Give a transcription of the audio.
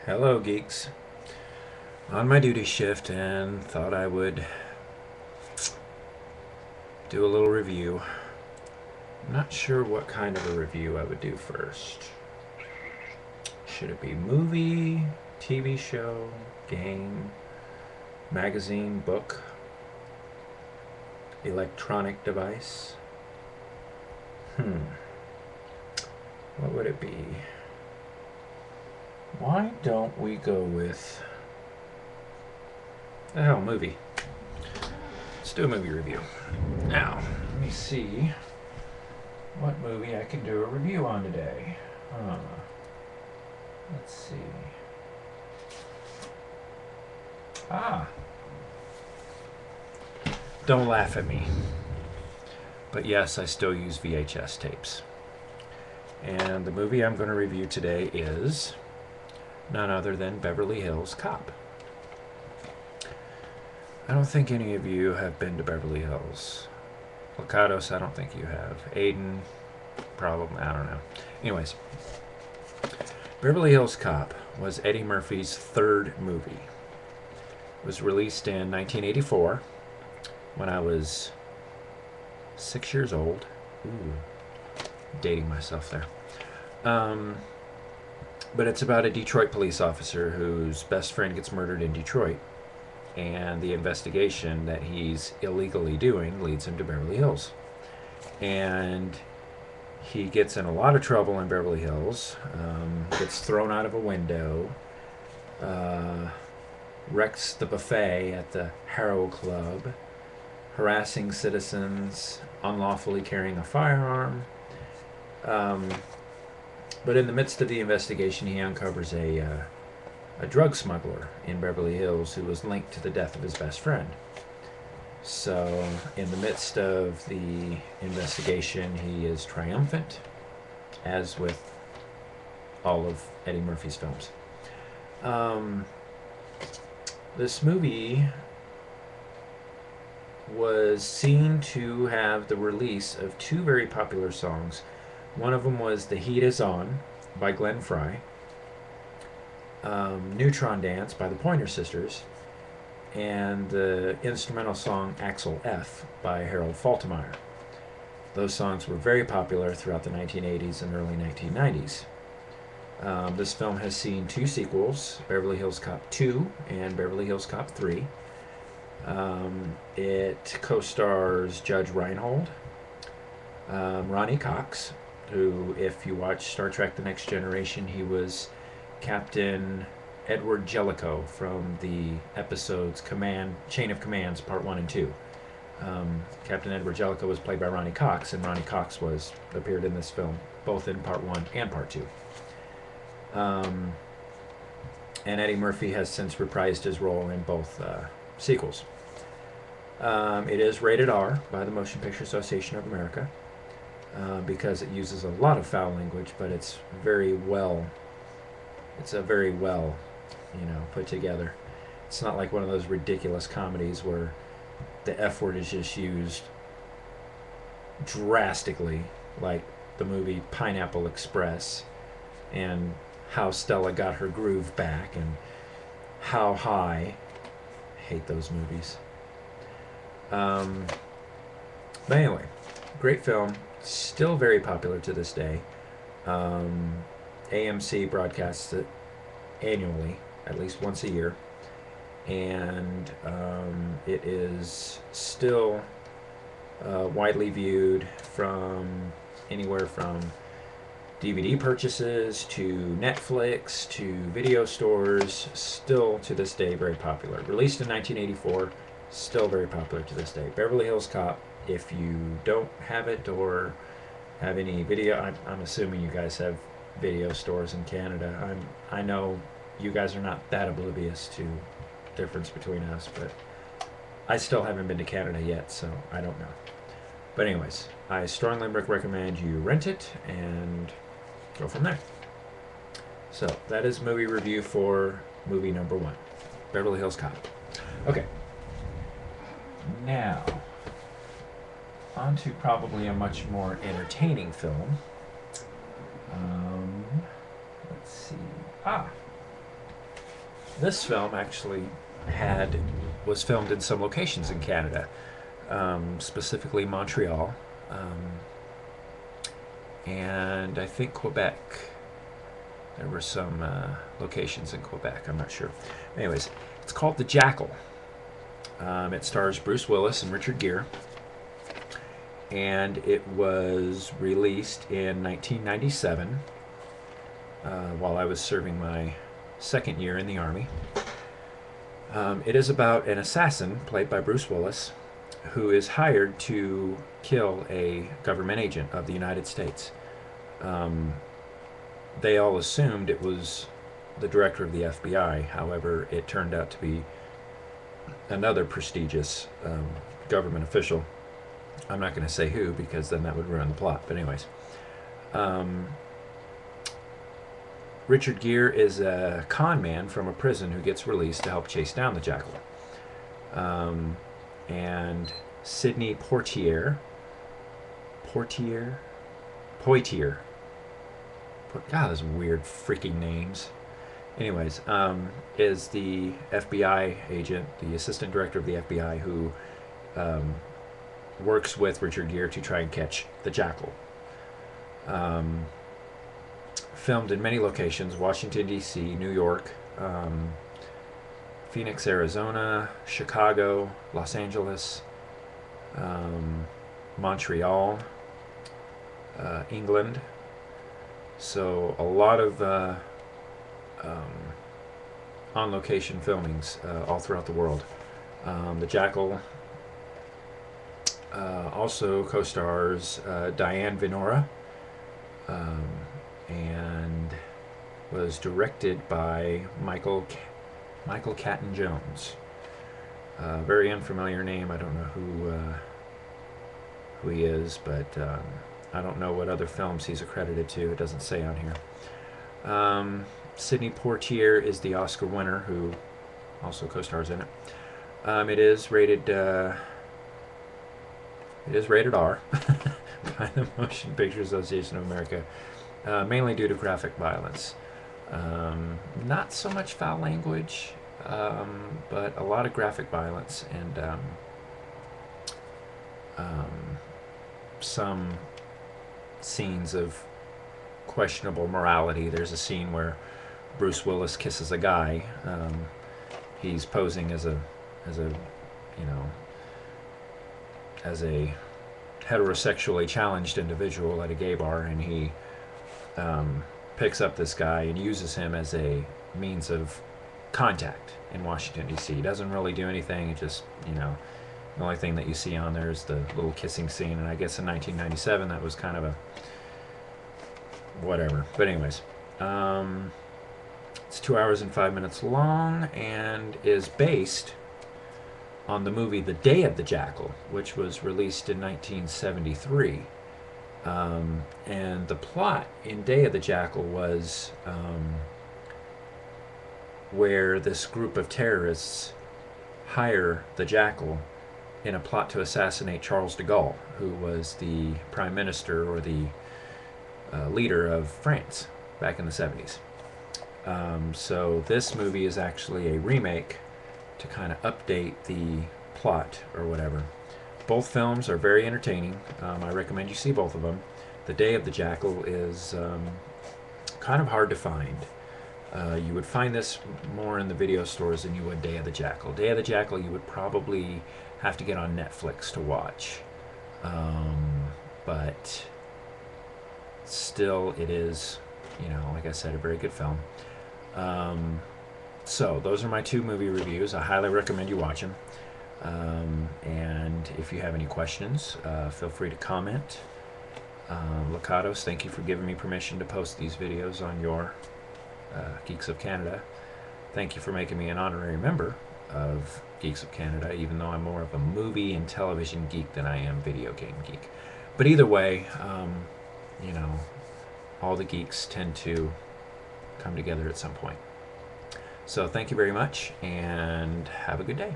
Hello, geeks. On my duty shift, and thought I would do a little review. I'm not sure what kind of a review I would do first. Should it be movie, TV show, game, magazine, book, electronic device? What would it be? Why don't we go with the hell movie? Let's do a movie review. Now, let me see what movie I can do a review on today. Let's see. Don't laugh at me. But yes, I still use VHS tapes. And the movie I'm going to review today is none other than Beverly Hills Cop. I don't think any of you have been to Beverly Hills. Locados, I don't think you have. Aiden, probably, I don't know. Anyways, Beverly Hills Cop was Eddie Murphy's third movie. It was released in 1984 when I was 6 years old. Ooh, dating myself there. But it's about a Detroit police officer whose best friend gets murdered in Detroit, and the investigation that he's illegally doing leads him to Beverly Hills. And he gets in a lot of trouble in Beverly Hills, gets thrown out of a window, wrecks the buffet at the Harrow Club, harassing citizens, unlawfully carrying a firearm. But in the midst of the investigation, he uncovers a drug smuggler in Beverly Hills who was linked to the death of his best friend. So, in the midst of the investigation, he is triumphant, as with all of Eddie Murphy's films. This movie was seen to have the release of two very popular songs. One of them was The Heat Is On by Glenn Frey, Neutron Dance by the Pointer Sisters, and the instrumental song Axel F by Harold Faltermeyer. Those songs were very popular throughout the 1980s and early 1990s. This film has seen two sequels, Beverly Hills Cop 2 and Beverly Hills Cop 3. It co-stars Judge Reinhold, Ronnie Cox, who, if you watch Star Trek The Next Generation, he was Captain Edward Jellicoe from the episodes Chain of Commands Part 1 and 2. Captain Edward Jellicoe was played by Ronnie Cox, and Ronnie Cox appeared in this film, both in Part 1 and Part 2. And Eddie Murphy has since reprised his role in both sequels. It is rated R by the Motion Picture Association of America because it uses a lot of foul language, but it's a very well put together. It's not like one of those ridiculous comedies where the F word is just used drastically, like the movie Pineapple Express and How Stella Got Her Groove Back and How High. I hate those movies. But anyway, great film, still very popular to this day. AMC broadcasts it annually, at least once a year, and it is still widely viewed from anywhere from DVD purchases to Netflix to video stores. Still to this day very popular. Released in 1984, still very popular to this day. Beverly Hills Cop. If you don't have it or have any video, I'm assuming you guys have video stores in Canada. I know you guys are not that oblivious to the difference between us, but I still haven't been to Canada yet, so I don't know. But anyways, I strongly recommend you rent it and go from there. So that is movie review for movie number 1, Beverly Hills Cop. Okay, now on to probably a much more entertaining film. Let's see. this film actually had was filmed in some locations in Canada, specifically Montreal, um, and I think Quebec. There were some locations in Quebec. I'm not sure. Anyways, it's called The Jackal. It stars Bruce Willis and Richard Gere, and it was released in 1997 while I was serving my second year in the Army. It is about an assassin played by Bruce Willis who is hired to kill a government agent of the United States. They all assumed it was the director of the FBI. However, it turned out to be another prestigious government official. I'm not going to say who because then that would ruin the plot. But anyways, Richard Gere is a con man from a prison who gets released to help chase down the Jackal. And Sidney Poitier. God, those weird freaking names. Anyways, is the FBI agent, the assistant director of the FBI, who works with Richard Gere to try and catch the Jackal. Filmed in many locations: Washington, D.C., New York, Phoenix, Arizona, Chicago, Los Angeles, Montreal, England. So a lot of on-location filmings all throughout the world. The Jackal also co-stars Diane Venora, and was directed by Michael Catton-Jones. Very unfamiliar name. I don't know who he is, but I don't know what other films he's accredited to. It doesn't say on here. Sidney Poitier is the Oscar winner who also co-stars in it. It is rated R by the Motion Picture Association of America, mainly due to graphic violence. Not so much foul language, but a lot of graphic violence and some scenes of questionable morality. There's a scene where Bruce Willis kisses a guy. He's posing as a heterosexually challenged individual at a gay bar, and he picks up this guy and uses him as a means of contact in Washington, D.C. He doesn't really do anything. It just, the only thing that you see on there is the little kissing scene, and I guess in 1997 that was kind of a whatever. But anyways, it's 2 hours and 5 minutes long and is based on the movie The Day of the Jackal, which was released in 1973. And the plot in Day of the Jackal was where this group of terrorists hire the Jackal in a plot to assassinate Charles de Gaulle, who was the prime minister or the leader of France back in the 70s. So this movie is actually a remake to kind of update the plot or whatever. Both films are very entertaining. I recommend you see both of them. The Day of the Jackal is kind of hard to find. You would find this more in the video stores than you would Day of the Jackal. Day of the Jackal you would probably have to get on Netflix to watch. But still, it is, like I said, a very good film. So those are my two movie reviews. I highly recommend you watch them. And if you have any questions, feel free to comment. Locatos, thank you for giving me permission to post these videos on your Geeks of Canada. Thank you for making me an honorary member of Geeks of Canada, even though I'm more of a movie and television geek than I am video game geek. But either way, all the geeks tend to come together at some point. So thank you very much, and have a good day.